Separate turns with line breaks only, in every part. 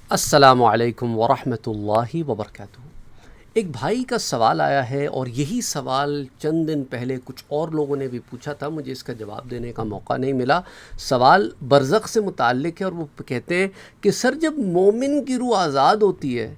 السلام علیکم ورحمۃ اللہ وبرکاتہ۔ ایک بھائی کا سوال آیا ہے اور یہی سوال چند دن پہلے کچھ اور لوگوں نے بھی پوچھا تھا، مجھے اس کا جواب دینے کا موقع نہیں ملا۔ سوال برزخ سے متعلق ہے اور وہ کہتے ہیں کہ سر جب مومن کی روح آزاد ہوتی ہے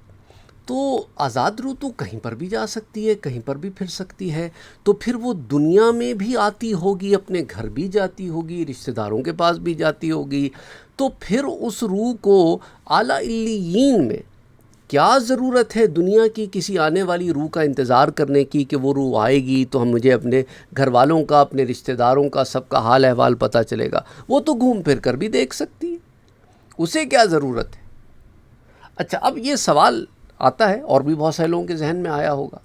تو آزاد روح تو کہیں پر بھی جا سکتی ہے، کہیں پر بھی پھر سکتی ہے، تو پھر وہ دنیا میں بھی آتی ہوگی، اپنے گھر بھی جاتی ہوگی، رشتہ داروں کے پاس بھی جاتی ہوگی، تو پھر اس روح کو اعلیٰ علیین میں کیا ضرورت ہے دنیا کی کسی آنے والی روح کا انتظار کرنے کی کہ وہ روح آئے گی تو مجھے اپنے گھر والوں کا، اپنے رشتہ داروں کا، سب کا حال احوال پتہ چلے گا؟ وہ تو گھوم پھر کر بھی دیکھ سکتی ہے، اسے کیا ضرورت ہے؟ اچھا، اب یہ سوال آتا ہے اور بھی بہت سارے لوگوں کے ذہن میں آیا ہوگا۔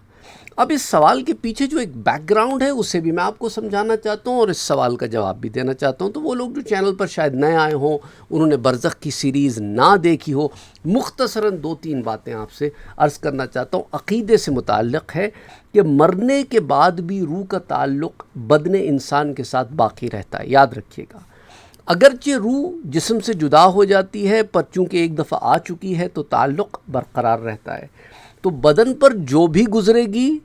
اب اس سوال کے پیچھے جو ایک بیک گراؤنڈ ہے اسے بھی میں آپ کو سمجھانا چاہتا ہوں اور اس سوال کا جواب بھی دینا چاہتا ہوں۔ تو وہ لوگ جو چینل پر شاید نئے آئے ہوں، انہوں نے برزخ کی سیریز نہ دیکھی ہو، مختصراً 2-3 باتیں آپ سے عرض کرنا چاہتا ہوں۔ عقیدے سے متعلق ہے کہ مرنے کے بعد بھی روح کا تعلق بدن انسان کے ساتھ باقی رہتا ہے، یاد رکھیے گا۔ اگرچہ روح جسم سے جدا ہو جاتی ہے پر چونکہ ایک دفعہ آ چکی ہے تو تعلق برقرار رہتا ہے، تو بدن پر جو بھی گزرے گی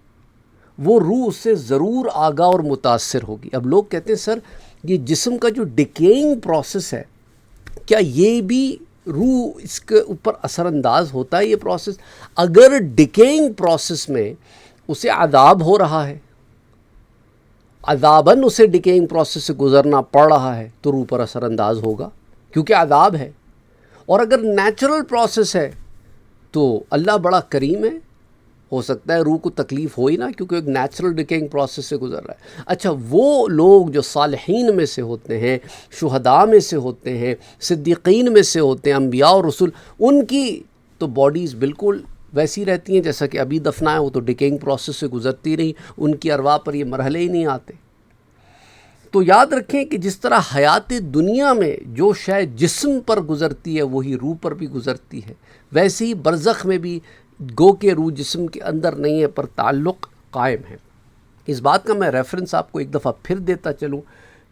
وہ روح اس سے ضرور آگاہ اور متاثر ہوگی۔ اب لوگ کہتے ہیں سر یہ جسم کا جو ڈیکیئنگ پروسیس ہے، کیا یہ بھی روح اس کے اوپر اثر انداز ہوتا ہے؟ یہ پروسیس اگر ڈیکیئنگ پروسیس میں اسے عذاب ہو رہا ہے، عذاباً اسے ڈیکیئنگ پروسیس سے گزرنا پڑ رہا ہے، تو روح پر اثر انداز ہوگا کیونکہ عذاب ہے۔ اور اگر نیچرل پروسیس ہے تو اللہ بڑا کریم ہے، ہو سکتا ہے روح کو تکلیف ہوئی نہ، کیونکہ ایک نیچرل ڈیکیئنگ پروسیس سے گزر رہا ہے۔ اچھا، وہ لوگ جو صالحین میں سے ہوتے ہیں، شہداء میں سے ہوتے ہیں، صدیقین میں سے ہوتے ہیں، انبیاء اور رسول، ان کی تو باڈیز بالکل ویسی رہتی ہیں جیسا کہ ابھی دفنائے، وہ تو ڈیکیئنگ پروسیس سے گزرتی رہی، ان کی ارواح پر یہ مرحلے ہی نہیں آتے۔ تو یاد رکھیں کہ جس طرح حیات دنیا میں جو شے جسم پر گزرتی ہے وہی روح پر بھی گزرتی ہے، ویسے ہی برزخ میں بھی گو کہ روح جسم کے اندر نہیں ہے پر تعلق قائم ہے۔ اس بات کا میں ریفرنس آپ کو ایک دفعہ پھر دیتا چلوں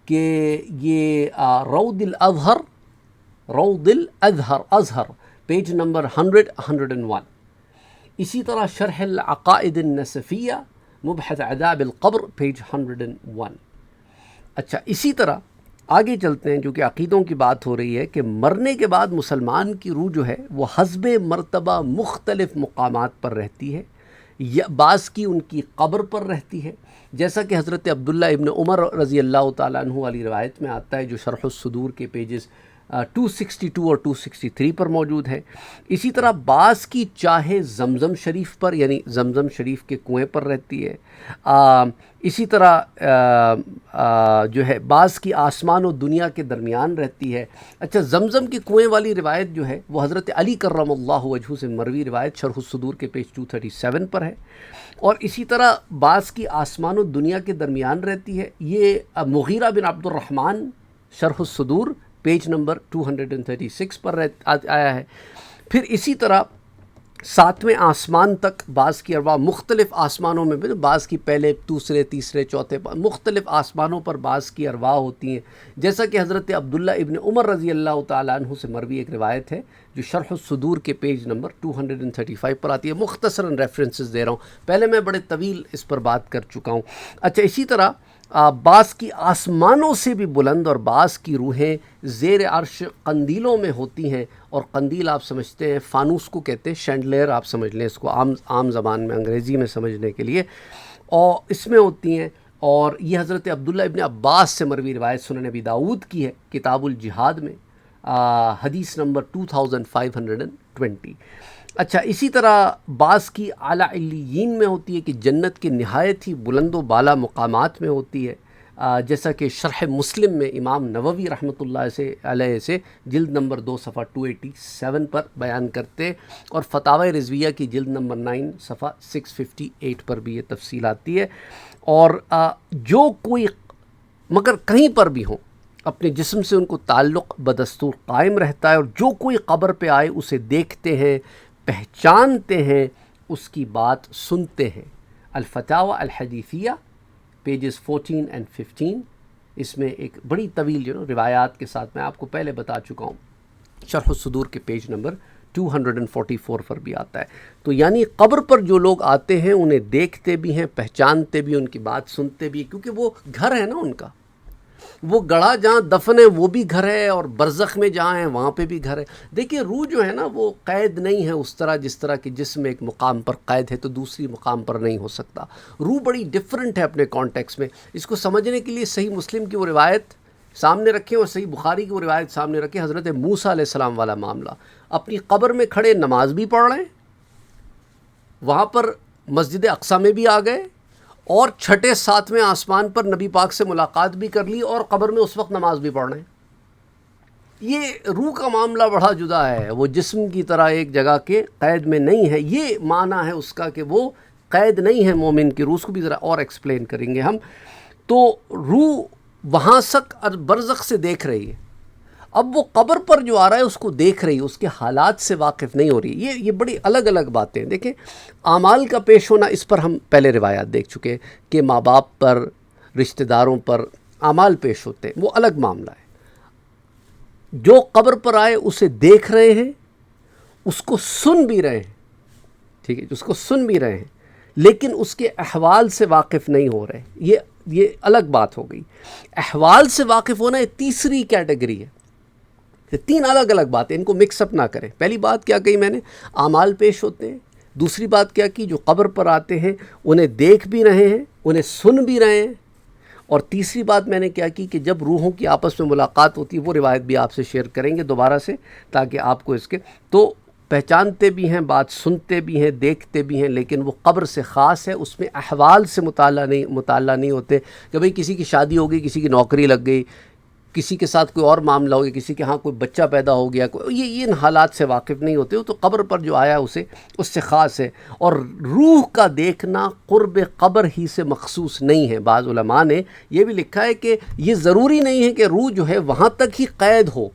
کہ یہ روض الازہر پیج نمبر 101، اسی طرح شرح العقائد النسفیہ مبحث عذاب القبر پیج 101۔ اچھا، اسی طرح آگے چلتے ہیں، جو کہ عقیدوں کی بات ہو رہی ہے کہ مرنے کے بعد مسلمان کی روح جو ہے وہ حسب مرتبہ مختلف مقامات پر رہتی ہے، یا بعض کی ان کی قبر پر رہتی ہے، جیسا کہ حضرت عبداللہ ابن عمر رضی اللہ تعالیٰ عنہ والی روایت میں آتا ہے، جو شرح الصدور کے پیجز 262 اور 263 پر موجود ہے۔ اسی طرح بعض کی چاہے زمزم شریف پر، یعنی زمزم شریف کے کنویں پر رہتی ہے۔ اسی طرح جو ہے بعض کی آسمان و دنیا کے درمیان رہتی ہے۔ اچھا، زمزم کے کنویں والی روایت جو ہے وہ حضرت علی کرم اللہ وجہہ سے مروی روایت شرح الصدور کے پیج 237 پر ہے۔ اور اسی طرح بعض کی آسمان و دنیا کے درمیان رہتی ہے، یہ مغیرہ بن عبد الرحمن شرح الصدور پیج نمبر 236 پر آیا ہے۔ پھر اسی طرح 7ویں آسمان تک بعض کی ارواح مختلف آسمانوں میں، بعض کی پہلے، دوسرے، تیسرے، چوتھے، مختلف آسمانوں پر بعض کی ارواح ہوتی ہیں، جیسا کہ حضرت عبداللہ ابن عمر رضی اللہ تعالیٰ عنہ سے مروی ایک روایت ہے جو شرح الصدور کے پیج نمبر 235 پر آتی ہے۔ مختصراً ریفرنسز دے رہا ہوں، پہلے میں بڑے طویل اس پر بات کر چکا ہوں۔ اچھا، اسی طرح بعض کی آسمانوں سے بھی بلند اور بعض کی روحیں زیر عرش قندیلوں میں ہوتی ہیں، اور قندیل آپ سمجھتے ہیں فانوس کو کہتے ہیں، شینڈلیر آپ سمجھ لیں اس کو عام زبان میں، انگریزی میں سمجھنے کے لیے، اور اس میں ہوتی ہیں۔ اور یہ حضرت عبداللہ ابن عباس سے مروی روایت سنن ابی داؤد کی ہے، کتاب الجہاد میں، حدیث نمبر 2520۔ اچھا، اسی طرح بعض کی اعلیٰ علیین میں ہوتی ہے کہ جنت کے نہایت ہی بلند و بالا مقامات میں ہوتی ہے، جیسا کہ شرح مسلم میں امام نووی رحمۃ اللہ علیہ سے جلد نمبر 2 صفحہ 287 پر بیان کرتے، اور فتاوی رضویہ کی جلد نمبر 9 صفحہ 658 پر بھی یہ تفصیل آتی ہے۔ اور جو کوئی مگر کہیں پر بھی ہوں اپنے جسم سے ان کو تعلق بدستور قائم رہتا ہے، اور جو کوئی قبر پہ آئے اسے دیکھتے ہیں، پہچانتے ہیں، اس کی بات سنتے ہیں۔ الفتاوی الحدیثیہ پیجز 14 اور 15، اس میں ایک بڑی طویل روایات کے ساتھ میں آپ کو پہلے بتا چکا ہوں، شرح الصدور کے پیج نمبر 244 پر بھی آتا ہے. تو یعنی قبر پر جو لوگ آتے ہیں انہیں دیکھتے بھی ہیں، پہچانتے بھی، ان کی بات سنتے بھی، کیونکہ وہ گھر ہے نا ان کا، وہ گڑھا جہاں دفن ہے وہ بھی گھر ہے، اور برزخ میں جہاں ہیں وہاں پہ بھی گھر ہے. دیکھیے روح جو ہے نا وہ قید نہیں ہے اس طرح جس طرح کہ جسم ایک مقام پر قید ہے تو دوسری مقام پر نہیں ہو سکتا. روح بڑی ڈیفرنٹ ہے اپنے کانٹیکس میں. اس کو سمجھنے کے لیے صحیح مسلم کی وہ روایت سامنے رکھیں اور صحیح بخاری کی وہ روایت سامنے رکھیں. حضرت موسیٰ علیہ السلام والا معاملہ، اپنی قبر میں کھڑے نماز بھی پڑھ رہے ہیں، وہاں پر مسجد اقصیٰ میں بھی آ گئے، اور چھٹے ساتویں آسمان پر نبی پاک سے ملاقات بھی کر لی، اور قبر میں اس وقت نماز بھی پڑھ رہے ہیں. یہ روح کا معاملہ بڑا جدا ہے، وہ جسم کی طرح ایک جگہ کے قید میں نہیں ہے. یہ معنی ہے اس کا کہ وہ قید نہیں ہے مومن کی روح. اس کو بھی ذرا اور ایکسپلین کریں گے ہم. تو روح وہاں سک برزخ سے دیکھ رہی ہے، اب وہ قبر پر جو آ رہا ہے اس کو دیکھ رہی ہے، اس کے حالات سے واقف نہیں ہو رہی. یہ بڑی الگ الگ باتیں ہیں. دیکھیں اعمال کا پیش ہونا، اس پر ہم پہلے روایات دیکھ چکے کہ ماں باپ پر، رشتہ داروں پر اعمال پیش ہوتے ہیں، وہ الگ معاملہ ہے. جو قبر پر آئے اسے دیکھ رہے ہیں، اس کو سن بھی رہے ہیں، ٹھیک ہے، اس کو سن بھی رہے ہیں، لیکن اس کے احوال سے واقف نہیں ہو رہے. یہ الگ بات ہو گئی. احوال سے واقف ہونا یہ تیسری کیٹیگری ہے. یہ تین الگ الگ باتیں، ان کو مکس اپ نہ کریں. پہلی بات کیا کہی میں نے؟ اعمال پیش ہوتے ہیں. دوسری بات کیا کی؟ جو قبر پر آتے ہیں انہیں دیکھ بھی رہے ہیں، انہیں سن بھی رہے ہیں. اور تیسری بات میں نے کیا کی کہ جب روحوں کی آپس میں ملاقات ہوتی ہے، وہ روایت بھی آپ سے شیئر کریں گے دوبارہ سے تاکہ آپ کو اس کے تو پہچانتے بھی ہیں، بات سنتے بھی ہیں، دیکھتے بھی ہیں، لیکن وہ قبر سے خاص ہے. اس میں احوال سے مطالعہ نہیں ہوتے کہ بھئی کسی کی شادی ہو گئی، کسی کی نوکری لگ گئی، کسی کے ساتھ کوئی اور معاملہ ہو گیا، کسی کے ہاں کوئی بچہ پیدا ہو گیا، یہ ان حالات سے واقف نہیں ہوتے. تو قبر پر جو آیا اسے اس سے خاص ہے. اور روح کا دیکھنا قرب قبر ہی سے مخصوص نہیں ہے. بعض علماء نے یہ بھی لکھا ہے کہ یہ ضروری نہیں ہے کہ روح جو ہے وہاں تک ہی قید ہو،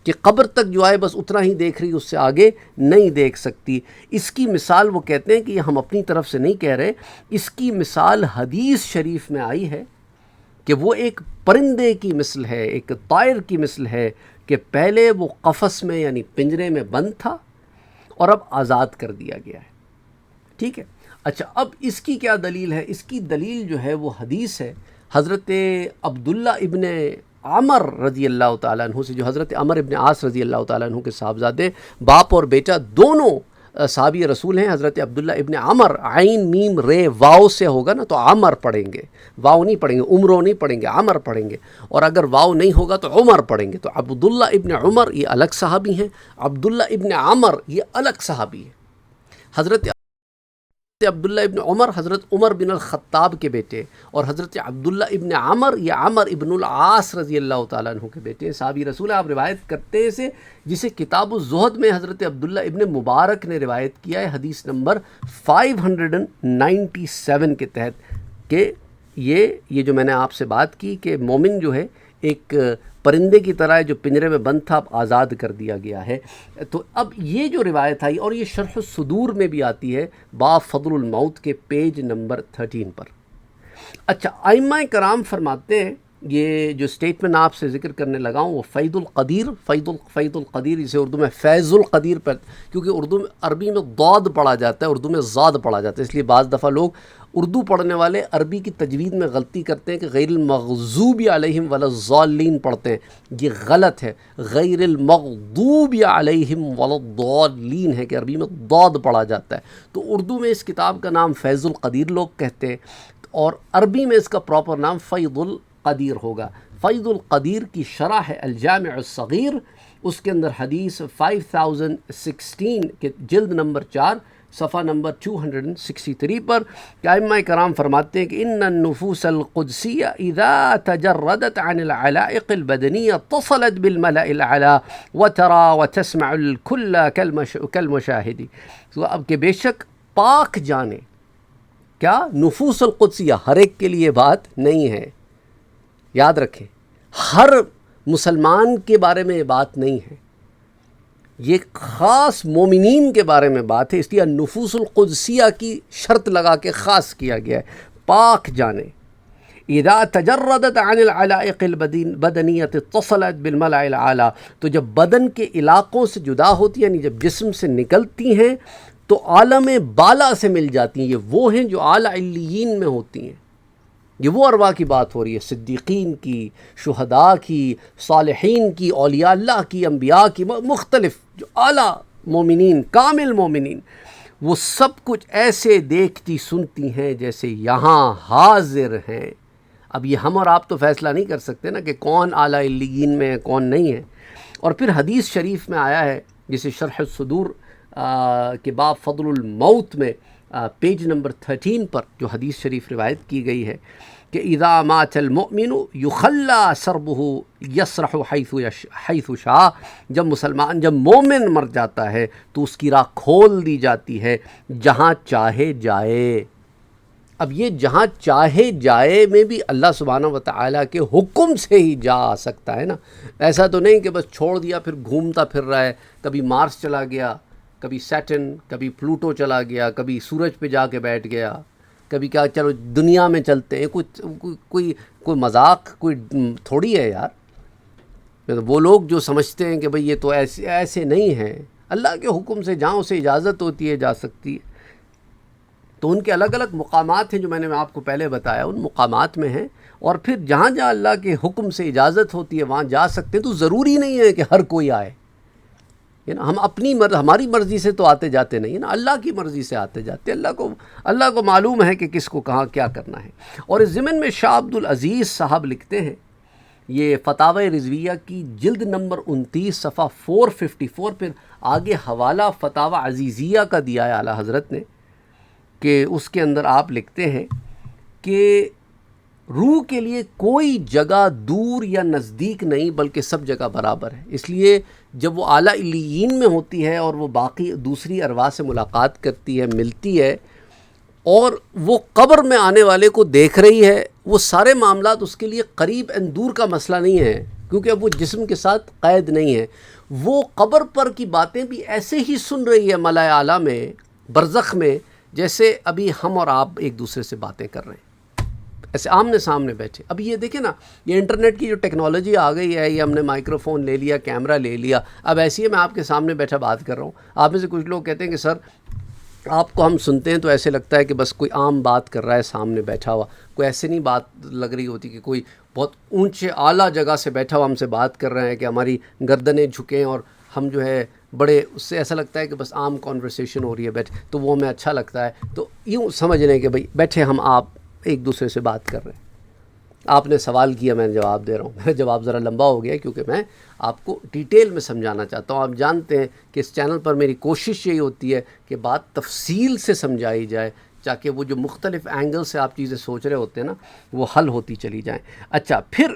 کہ قبر تک جو آئے بس اتنا ہی دیکھ رہی، اس سے آگے نہیں دیکھ سکتی. اس کی مثال وہ کہتے ہیں کہ یہ ہم اپنی طرف سے نہیں کہہ رہے، اس کی مثال حدیث شریف میں آئی ہے کہ وہ ایک پرندے کی مثل ہے، ایک طائر کی مثل ہے کہ پہلے وہ قفس میں یعنی پنجرے میں بند تھا اور اب آزاد کر دیا گیا ہے. ٹھیک ہے. اچھا، اب اس کی کیا دلیل ہے؟ اس کی دلیل جو ہے وہ حدیث ہے حضرت عبداللہ ابن عمر رضی اللہ تعالیٰ عنہ سے، جو حضرت عمر ابن عاص رضی اللہ تعالیٰ عنہ کے صاحبزادے، باپ اور بیٹا دونوں صحابی رسول ہیں. حضرت عبداللہ ابن عمر، عین میم رے واو سے ہوگا نا تو عمر پڑھیں گے، واو نہیں پڑھیں گے، عمرو نہیں پڑھیں گے، عمر پڑھیں گے. اور اگر واو نہیں ہوگا تو عمر پڑھیں گے. تو عبداللہ ابن عمر یہ الگ صحابی ہیں، عبداللہ ابن عمر یہ الگ صحابی ہیں. حضرت عبداللہ ابن عمر حضرت عمر بن الخطاب کے بیٹے، اور حضرت عبداللہ ابن عمر یہ عمر ابن العاص رضی اللہ تعالیٰ عنہ کے بیٹے ہیں، صحابی رسول. آپ روایت کرتے ہیں جسے کتاب الزہد میں حضرت عبداللہ ابن مبارک نے روایت کیا ہے حدیث نمبر 597 کے تحت، کہ یہ جو میں نے آپ سے بات کی کہ مومن جو ہے ایک پرندے کی طرح ہے جو پنجرے میں بند تھا، اب آزاد کر دیا گیا ہے. تو اب یہ جو روایت آئی، اور یہ شرح الصدور میں بھی آتی ہے باب فضل الموت کے پیج نمبر 13 پر. اچھا، ائمہ کرام فرماتے ہیں، یہ جو اسٹیٹمنٹ آپ سے ذکر کرنے لگا ہوں وہ فیض القدیر، فیض القدیر اسے اردو میں فیض القدیر پر، کیونکہ عربی میں ضاد پڑھا جاتا ہے، اردو میں زاد پڑھا جاتا ہے، اس لیے بعض دفعہ لوگ اردو پڑھنے والے عربی کی تجوید میں غلطی کرتے ہیں کہ غیر المغضوب علیہم ولا الضالین پڑھتے ہیں. یہ غلط ہے، غیر المغضوب علیہم ولا الضالین ہے کہ عربی میں ضاد پڑھا جاتا ہے. تو اردو میں اس کتاب کا نام فیض القدیر لوگ کہتے ہیں، اور عربی میں اس کا پراپر نام فیض القدیر ہوگا. فیض القدیر کی شرح ہے الجامع الصغیر، اس کے اندر حدیث 5016 کے جلد نمبر 4 صفحہ نمبر 263 پر کہ ائمہ کرام فرماتے ہیں کہ ان النفوس القدسیہ اذا تجردت عن العلائق البدنیہ اتصلت بالملأ الاعلی وترى وتسمع الكل كالمشاہد. تو اب کہ بے شک پاک جانے، کیا نفوس القدسیہ ہر ایک کے لیے بات نہیں ہے، یاد رکھیں، ہر مسلمان کے بارے میں یہ بات نہیں ہے، یہ خاص مومنین کے بارے میں بات ہے. اس لیے نفوس القدسیہ کی شرط لگا کے خاص کیا گیا ہے، پاک جانے. اذا تجردت عن العلائق البدنیۃ اتصلت بالملأ الاعلی، تو جب بدن کے علاقوں سے جدا ہوتی ہیں، یعنی جب جسم سے نکلتی ہیں تو عالم بالا سے مل جاتی ہیں. یہ وہ ہیں جو اعلی علیین میں ہوتی ہیں. یہ وہ ارواح کی بات ہو رہی ہے، صدیقین کی، شہداء کی، صالحین کی، اولیاء اللہ کی، انبیاء کی، مختلف جو اعلیٰ مومنین، کامل مومنین، وہ سب کچھ ایسے دیکھتی سنتی ہیں جیسے یہاں حاضر ہیں. اب یہ ہم اور آپ تو فیصلہ نہیں کر سکتے نا کہ کون اعلیٰ علیین میں ہے کون نہیں ہے. اور پھر حدیث شریف میں آیا ہے، جسے شرح الصدور کے باب فضل الموت میں پیج نمبر 13 پر جو حدیث شریف روایت کی گئی ہے کہ اذا مات المؤمن یخلی سربہ یسرح حیث شاء، جب مومن مر جاتا ہے تو اس کی راہ کھول دی جاتی ہے جہاں چاہے جائے. اب یہ جہاں چاہے جائے میں بھی اللہ سبحانہ وتعالیٰ کے حکم سے ہی جا آ سکتا ہے نا. ایسا تو نہیں کہ بس چھوڑ دیا پھر گھومتا پھر رہا ہے، کبھی مارس چلا گیا، کبھی سیٹن، کبھی پلوٹو چلا گیا، کبھی سورج پہ جا کے بیٹھ گیا، کبھی کیا چلو دنیا میں چلتے ہیں. کوئی مذاق کوئی تھوڑی ہے یار. وہ لوگ جو سمجھتے ہیں کہ بھئی یہ تو ایسے نہیں ہیں، اللہ کے حکم سے جہاں اسے اجازت ہوتی ہے جا سکتی ہے. تو ان کے الگ الگ مقامات ہیں جو میں نے آپ کو پہلے بتایا، ان مقامات میں ہیں. اور پھر جہاں جہاں اللہ کے حکم سے اجازت ہوتی ہے وہاں جا سکتے ہیں. تو ضروری نہیں ہے کہ ہر کوئی آئے، ہم ہماری مرضی سے تو آتے جاتے نہیں نا، اللہ کی مرضی سے آتے جاتے. اللہ کو معلوم ہے کہ کس کو کہاں کیا کرنا ہے. اور اس ضمن میں شاہ عبد العزیز صاحب لکھتے ہیں، یہ فتاوی رضویہ کی جلد نمبر 29 صفحہ 454 پھر آگے حوالہ فتاوی عزیزیہ کا دیا ہے اعلیٰ حضرت نے، کہ اس کے اندر آپ لکھتے ہیں کہ روح کے لیے کوئی جگہ دور یا نزدیک نہیں بلکہ سب جگہ برابر ہے. اس لیے جب وہ اعلیٰ علیین میں ہوتی ہے اور وہ باقی دوسری ارواح سے ملاقات کرتی ہے، ملتی ہے، اور وہ قبر میں آنے والے کو دیکھ رہی ہے، وہ سارے معاملات اس کے لیے قریب اینڈ دور کا مسئلہ نہیں ہے، کیونکہ اب وہ جسم کے ساتھ قید نہیں ہے. وہ قبر پر کی باتیں بھی ایسے ہی سن رہی ہے ملائے اعلیٰ میں، برزخ میں، جیسے ابھی ہم اور آپ ایک دوسرے سے باتیں کر رہے ہیں، ایسے آمنے سامنے بیٹھے. اب یہ دیکھیں نا، یہ انٹرنیٹ کی جو ٹیکنالوجی آ گئی ہے، یہ ہم نے مائکرو فون لے لیا، کیمرہ لے لیا، اب ایسی ہے میں آپ کے سامنے بیٹھا بات کر رہا ہوں. آپ میں سے کچھ لوگ کہتے ہیں کہ سر آپ کو ہم سنتے ہیں تو ایسے لگتا ہے کہ بس کوئی عام بات کر رہا ہے سامنے بیٹھا ہوا، کوئی ایسے نہیں بات لگ رہی ہوتی کہ کوئی بہت اونچے اعلیٰ جگہ سے بیٹھا ہوا ہم سے بات کر رہے ہیں، کہ ہماری گردنیں جھکیں اور ہم جو ہے بڑے، اس سے ایسا لگتا ہے کہ بس عام کانورسیشن ہو رہی ہے بیٹھے، تو وہ ہمیں اچھا لگتا ہے. تو یوں سمجھ لیں کہ بھئی بیٹھے ہم آپ ایک دوسرے سے بات کر رہے ہیں. آپ نے سوال کیا، میں جواب دے رہا ہوں. میرا جواب ذرا لمبا ہو گیا کیونکہ میں آپ کو ڈیٹیل میں سمجھانا چاہتا ہوں. آپ جانتے ہیں کہ اس چینل پر میری کوشش یہی ہوتی ہے کہ بات تفصیل سے سمجھائی جائے، تاکہ وہ جو مختلف اینگل سے آپ چیزیں سوچ رہے ہوتے ہیں نا، وہ حل ہوتی چلی جائیں. اچھا، پھر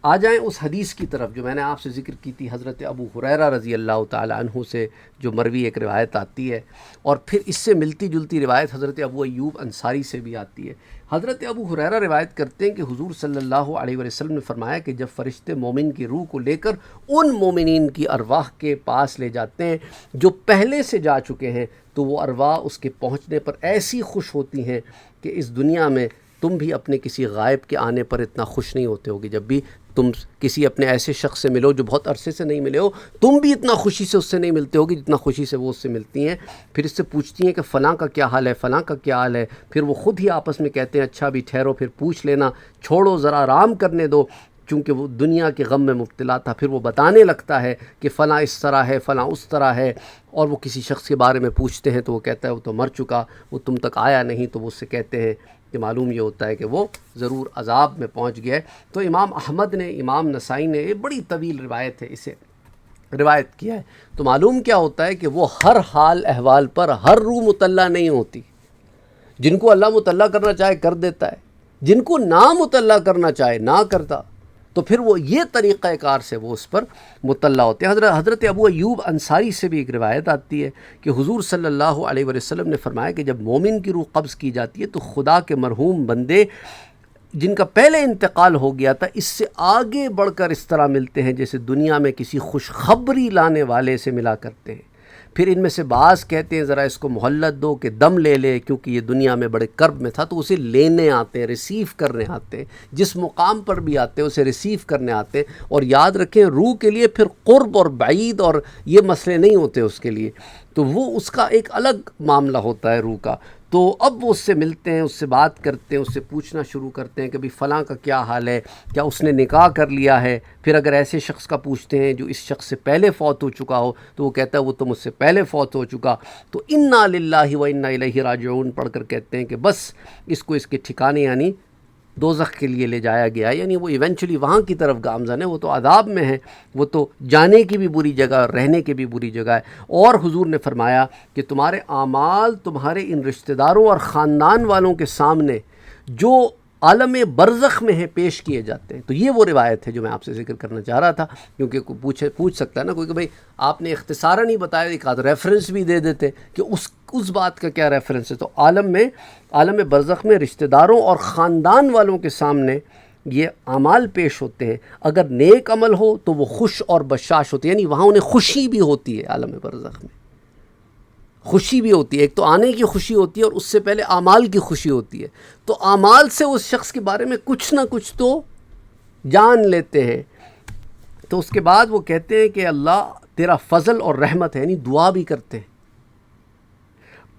آ جائیں اس حدیث کی طرف جو میں نے آپ سے ذکر کی تھی، حضرت ابو ہریرہ رضی اللہ تعالی عنہ سے جو مروی ایک روایت آتی ہے، اور پھر اس سے ملتی جلتی روایت حضرت ابو ایوب انصاری سے بھی آتی ہے. حضرت ابو ہریرہ روایت کرتے ہیں کہ حضور صلی اللہ علیہ وسلم نے فرمایا کہ جب فرشتے مومن کی روح کو لے کر ان مومنین کی ارواح کے پاس لے جاتے ہیں جو پہلے سے جا چکے ہیں، تو وہ ارواح اس کے پہنچنے پر ایسی خوش ہوتی ہیں کہ اس دنیا میں تم بھی اپنے کسی غائب کے آنے پر اتنا خوش نہیں ہوتے ہوگے. جب بھی تم کسی اپنے ایسے شخص سے ملو جو بہت عرصے سے نہیں ملے ہو، تم بھی اتنا خوشی سے اس سے نہیں ملتے ہوگی جتنا خوشی سے وہ اس سے ملتی ہیں. پھر اس سے پوچھتی ہیں کہ فلاں کا کیا حال ہے، فلاں کا کیا حال ہے. پھر وہ خود ہی آپس میں کہتے ہیں اچھا بھی ٹھہرو، پھر پوچھ لینا، چھوڑو ذرا آرام کرنے دو، چونکہ وہ دنیا کے غم میں مبتلا تھا. پھر وہ بتانے لگتا ہے کہ فلاں اس طرح ہے، فلاں اس طرح ہے. اور وہ کسی شخص کے بارے میں پوچھتے ہیں تو وہ کہتا ہے وہ تو مر چکا، وہ تم تک آیا نہیں. تو وہ اس سے کہتے ہیں کہ معلوم یہ ہوتا ہے کہ وہ ضرور عذاب میں پہنچ گیا ہے. تو امام احمد نے، امام نسائی نے، یہ بڑی طویل روایت ہے، اسے روایت کیا ہے. تو معلوم کیا ہوتا ہے کہ وہ ہر حال احوال پر ہر روح مطلع نہیں ہوتی. جن کو اللہ مطلع کرنا چاہے کر دیتا ہے، جن کو نہ مطلع کرنا چاہے نہ کرتا. تو پھر وہ یہ طریقہ کار سے وہ اس پر مطلع ہوتے ہیں. حضرت ابو ایوب انصاری سے بھی ایک روایت آتی ہے کہ حضور صلی اللہ علیہ وسلم نے فرمایا کہ جب مومن کی روح قبض کی جاتی ہے تو خدا کے مرحوم بندے جن کا پہلے انتقال ہو گیا تھا، اس سے آگے بڑھ کر اس طرح ملتے ہیں جیسے دنیا میں کسی خوشخبری لانے والے سے ملا کرتے ہیں. پھر ان میں سے بعض کہتے ہیں ذرا اس کو مہلت دو کہ دم لے لے، کیونکہ یہ دنیا میں بڑے کرب میں تھا، تو اسے لینے آتے ہیں، ریسیو کرنے آتے ہیں، جس مقام پر بھی آتے ہیں اسے ریسیو کرنے آتے ہیں۔ اور یاد رکھیں روح کے لیے پھر قرب اور بعید اور یہ مسئلے نہیں ہوتے اس کے لیے، تو وہ اس کا ایک الگ معاملہ ہوتا ہے روح کا۔ تو اب وہ اس سے ملتے ہیں، اس سے بات کرتے ہیں، اس سے پوچھنا شروع کرتے ہیں کہ بھئی فلاں کا کیا حال ہے، کیا اس نے نکاح کر لیا ہے؟ پھر اگر ایسے شخص کا پوچھتے ہیں جو اس شخص سے پہلے فوت ہو چکا ہو، تو وہ کہتا ہے وہ تو مجھ سے پہلے فوت ہو چکا، تو انا للہ و انا الیہ راجعون پڑھ کر کہتے ہیں کہ بس اس کو اس کے ٹھکانے یعنی دوزخ کے لیے لے جایا گیا، یعنی وہ ایونچولی وہاں کی طرف گامزن ہے، وہ تو عذاب میں ہے، وہ تو جانے کی بھی بری جگہ اور رہنے کی بھی بری جگہ ہے۔ اور حضور نے فرمایا کہ تمہارے اعمال تمہارے ان رشتہ داروں اور خاندان والوں کے سامنے جو عالم برزخ میں ہیں پیش کیے جاتے ہیں۔ تو یہ وہ روایت ہے جو میں آپ سے ذکر کرنا چاہ رہا تھا، کیونکہ کوئی پوچھ سکتا ہے نا کوئی کہ بھئی آپ نے اختصاراً ہی بتایا، ایک آدھ ریفرنس بھی دے دیتے کہ اس بات کا کیا ریفرنس ہے۔ تو عالم برزخ میں رشتہ داروں اور خاندان والوں کے سامنے یہ اعمال پیش ہوتے ہیں، اگر نیک عمل ہو تو وہ خوش اور بشاش ہوتے ہیں، یعنی وہاں انہیں خوشی بھی ہوتی ہے، عالم برزخ میں خوشی بھی ہوتی ہے، ایک تو آنے کی خوشی ہوتی ہے اور اس سے پہلے اعمال کی خوشی ہوتی ہے۔ تو اعمال سے اس شخص کے بارے میں کچھ نہ کچھ تو جان لیتے ہیں۔ تو اس کے بعد وہ کہتے ہیں کہ اللہ تیرا فضل اور رحمت ہے، یعنی دعا بھی کرتے ہیں،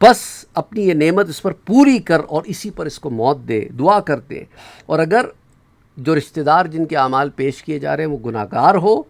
بس اپنی یہ نعمت اس پر پوری کر اور اسی پر اس کو موت دے، دعا کرتے ہیں۔ اور اگر جو رشتہ دار جن کے اعمال پیش کیے جا رہے ہیں وہ گناہ گار ہو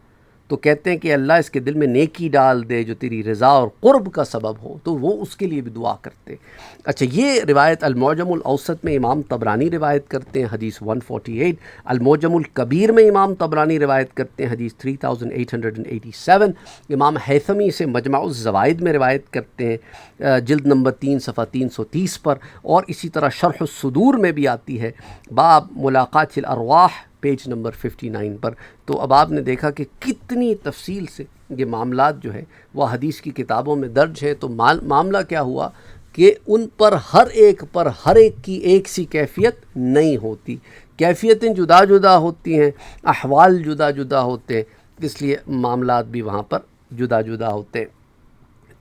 تو کہتے ہیں کہ اللہ اس کے دل میں نیکی ڈال دے جو تیری رضا اور قرب کا سبب ہو، تو وہ اس کے لیے بھی دعا کرتے ہیں۔ اچھا، یہ روایت المعجم الاوسط میں امام طبرانی روایت کرتے ہیں، حدیث 148، المعجم الکبیر میں امام طبرانی روایت کرتے ہیں، حدیث 3887، امام حیثمی سے مجمع الزوائد میں روایت کرتے ہیں، جلد نمبر 3 صفحہ 330 پر، اور اسی طرح شرح الصدور میں بھی آتی ہے، باب ملاقات الارواح، پیج نمبر 59 پر۔ تو اب آپ نے دیکھا کہ کتنی تفصیل سے یہ معاملات جو ہے وہ حدیث کی کتابوں میں درج ہے۔ تو معاملہ کیا ہوا کہ ان پر ہر ایک کی ایک سی کیفیت نہیں ہوتی، کیفیتیں جدا جدا ہوتی ہیں، احوال جدا جدا ہوتے ہیں، اس لیے معاملات بھی وہاں پر جدا جدا ہوتے ہیں۔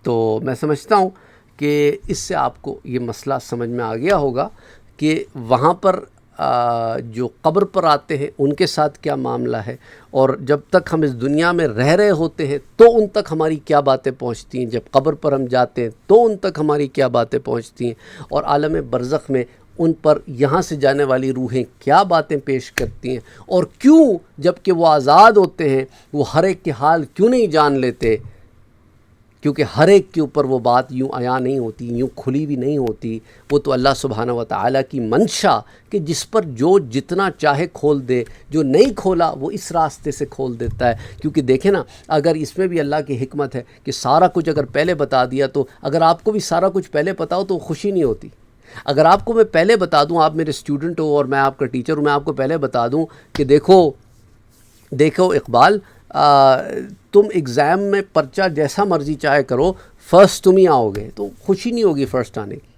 تو میں سمجھتا ہوں کہ اس سے آپ کو یہ مسئلہ سمجھ میں آ گیا ہوگا کہ وہاں پر جو قبر پر آتے ہیں ان کے ساتھ کیا معاملہ ہے، اور جب تک ہم اس دنیا میں رہ رہے ہوتے ہیں تو ان تک ہماری کیا باتیں پہنچتی ہیں، جب قبر پر ہم جاتے ہیں تو ان تک ہماری کیا باتیں پہنچتی ہیں، اور عالم برزخ میں ان پر یہاں سے جانے والی روحیں کیا باتیں پیش کرتی ہیں، اور کیوں جب کہ وہ آزاد ہوتے ہیں وہ ہر ایک کے حال کیوں نہیں جان لیتے، کیونکہ ہر ایک کے اوپر وہ بات یوں عیاں نہیں ہوتی، یوں کھلی بھی نہیں ہوتی۔ وہ تو اللہ سبحانہ و تعالیٰ کی منشا کہ جس پر جو جتنا چاہے کھول دے، جو نہیں کھولا وہ اس راستے سے کھول دیتا ہے۔ کیونکہ دیکھیں نا، اگر اس میں بھی اللہ کی حکمت ہے کہ سارا کچھ اگر پہلے بتا دیا، تو اگر آپ کو بھی سارا کچھ پہلے پتا ہو تو خوشی نہیں ہوتی۔ اگر آپ کو میں پہلے بتا دوں، آپ میرے اسٹوڈنٹ ہو اور میں آپ کا ٹیچر ہوں، میں آپ کو پہلے بتا دوں کہ دیکھو اقبال، تم ایگزام میں پرچہ جیسا مرضی چاہے کرو، فرسٹ تم ہی آؤ گے، تو خوشی نہیں ہوگی فرسٹ آنے کی۔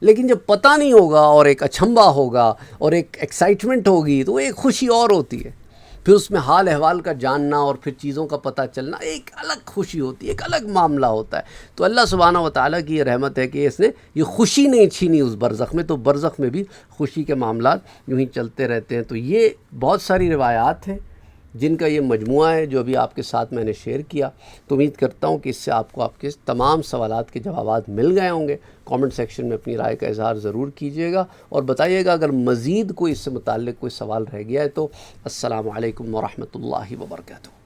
لیکن جب پتہ نہیں ہوگا اور ایک اچھمبا ہوگا اور ایک ایکسائٹمنٹ ہوگی تو ایک خوشی اور ہوتی ہے، پھر اس میں حال احوال کا جاننا اور پھر چیزوں کا پتہ چلنا ایک الگ خوشی ہوتی ہے، ایک الگ معاملہ ہوتا ہے۔ تو اللہ سبحانہ و تعالیٰ کی یہ رحمت ہے کہ اس نے یہ خوشی نہیں چھینی اس برزخ میں، تو برزخ میں بھی خوشی کے معاملات یوں ہی چلتے رہتے ہیں۔ تو یہ بہت ساری روایات ہیں جن کا یہ مجموعہ ہے جو ابھی آپ کے ساتھ میں نے شیئر کیا۔ تو امید کرتا ہوں کہ اس سے آپ کو آپ کے تمام سوالات کے جوابات مل گئے ہوں گے۔ کامنٹ سیکشن میں اپنی رائے کا اظہار ضرور کیجیے گا اور بتائیے گا اگر مزید کوئی اس سے متعلق کوئی سوال رہ گیا ہے تو۔ السلام علیکم ورحمۃ اللہ وبرکاتہ۔